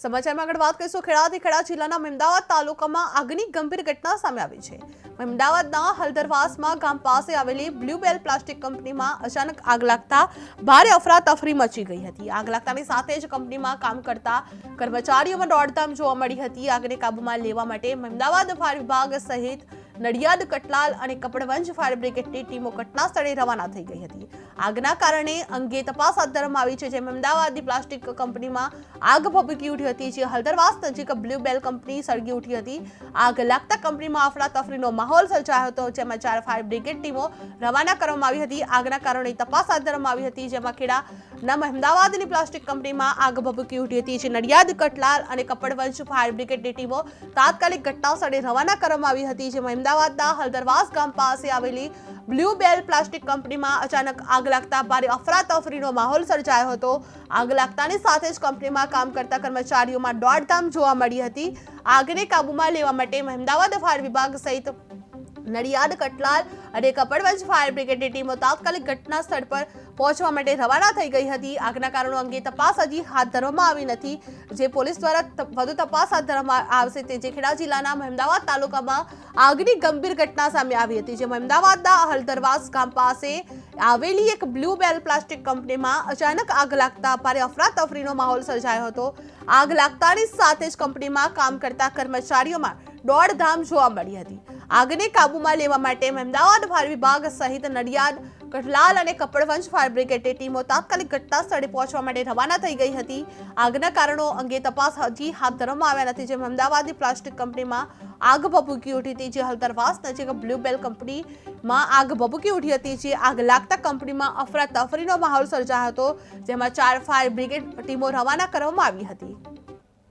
સમાચારમાં આગળ વાત કરીશું ખેડાથી ખેડા જિલ્લાના મહેમદાવાદ તાલુકામાં આગની ગંભીર ઘટના સામે આવી છે। મહેમદાવાદના હલદરવાસમાં ગામ પાસે આવેલી બ્લુબેલ પ્લાસ્ટિક કંપનીમાં અચાનક આગ લાગતા ભારે અફરાતફરી મચી ગઈ હતી। આગ લાગતાની સાથે જ કંપનીમાં કામ કરતા કર્મચારીઓમાં દોડધામ જોવા મળી હતી। આગને કાબૂમાં લેવા માટે મહેમદાવાદ ફાયર વિભાગ સહિત નડિયાદ, કટલાલ અને કપડવંજ ફાયર બ્રિગેડની ટીમો ઘટના સ્થળે રવાના થઈ ગઈ હતી। આગના કારણે અંગે તપાસ હાથ ધરવામાં આવી છે। જે મહેમદાવાદની પ્લાસ્ટિક કંપનીમાં આગ ભભૂકી ઉઠી હતી, જે હલદરવાસ નજીક બ્લુબેલ કંપની સળગી ઉઠી હતી। આગ લાગતા કંપનીમાં અફરાતફરીનો માહોલ સર્જાયો હતો, જેમાં 4 ફાયર બ્રિગેડ ટીમો રવાના કરવામાં આવી હતી। આગના કારણે તપાસ હાથ ધરવામાં આવી હતી, જેમાં ખેડાના મહેમદાવાદની પ્લાસ્ટિક કંપનીમાં આગ ભભૂકી ઉઠી હતી, જે નડિયાદ, કટલાલ અને કપડવંજ ફાયર બ્રિગેડની ટીમો તાત્કાલિક ઘટના સ્થળે રવાના કરવામાં આવી હતી। જે અમદાવાદના હલદરવાસ ગામ પાસે આવેલી બ્લુબેલ પ્લાસ્ટિક કંપનીમાં અચાનક આગ લાગતા ભારે અફરાતફરીનો માહોલ સર્જાયો હતો। આગ લાગતાની સાથે જ કંપનીમાં કામ કરતા કર્મચારીઓમાં દોડધામ જોવા મળી હતી। આગને કાબૂમાં લેવા માટે અમદાવાદ ફાયર વિભાગ સહિત નડિયાદ, કટલાલ અને કપડવંજ ફાયર બ્રિગેડની ટીમો તાત્કાલિક ઘટના સ્થળ પર પહોંચવા માટે રવાના થઈ ગઈ હતી। આગના કારણો અંગે તપાસ હજી હાથ ધરવામાં આવી નથી, જે પોલીસ દ્વારા વધુ તપાસ હાથ ધરવામાં આવશે। તે જે ખેડા જિલ્લાના મહેમદાવાદ તાલુકામાં આગની ગંભીર ઘટના સામે આવી હતી, જે મહેમદાવાદના હલદરવાસ ગામ પાસે આવેલી એક બ્લુબેલ પ્લાસ્ટિક કંપનીમાં અચાનક આગ લાગતા ભારે અફરાતફરીનો માહોલ સર્જાયો હતો। આગ લાગતાની સાથે જ કંપનીમાં કામ કરતા કર્મચારીઓમાં દોડધામ જોવા મળી હતી। આગને કાબૂમાં લેવા માટે અમદાવાદ ફાયર વિભાગ સહિત નડિયાદ, કટલાલ અને કપડવંજ ફાયર બ્રિગેડની ટીમો તાત્કાલિક ઘટના સ્થળે પહોંચવા માટે રવાના થઈ ગઈ હતી। આગના કારણો અંગે તપાસ હજી હાથ ધરવામાં આવ્યા નથી। જે અમદાવાદની પ્લાસ્ટિક કંપનીમાં આગ ભભૂકી ઉઠી હતી, જે હલદરવાસ નજીક બ્લુબેલ કંપનીમાં આગ ભભૂકી ઉઠી હતી, જે આગ લાગતા કંપનીમાં અફરાતફરીનો માહોલ સર્જાયો હતો, જેમાં 4 ફાયર બ્રિગેડ ટીમો રવાના કરવામાં આવી હતી।